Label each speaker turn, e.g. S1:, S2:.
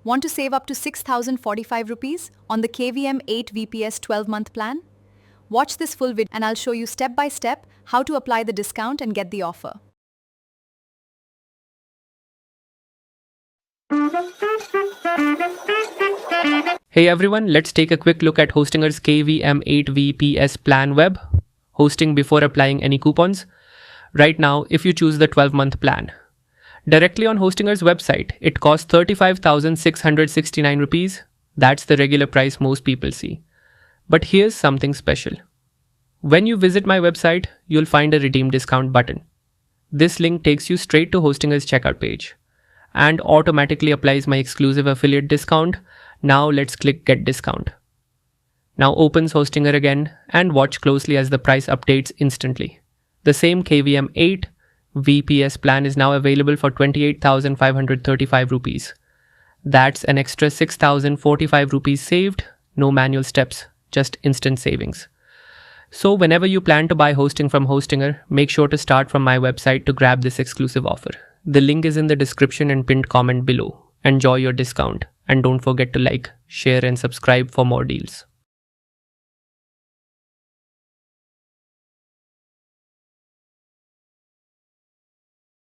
S1: Want to save up to 6,045 rupees on the KVM-8 VPS 12-month plan? Watch this full video and I'll show you step by step how to apply the discount and get the offer.
S2: Hey everyone, let's take a quick look at Hostinger's KVM-8 VPS plan web hosting before applying any coupons. Right now, if you choose the 12-month plan, directly on Hostinger's website, it costs 35,669 rupees. That's the regular price most people see. But here's something special. When you visit my website, you'll find a redeem discount button. This link takes you straight to Hostinger's checkout page and automatically applies my exclusive affiliate discount. Now let's click Get Discount. Now opens Hostinger again and watch closely as the price updates instantly. The same KVM-8 VPS plan is now available for 28,535 rupees. That's an extra 6,045 rupees saved, no manual steps, just instant savings. So whenever you plan to buy hosting from Hostinger, make sure to start from my website to grab this exclusive offer. The link is in the description and pinned comment below. Enjoy your discount and don't forget to like, share and subscribe for more deals.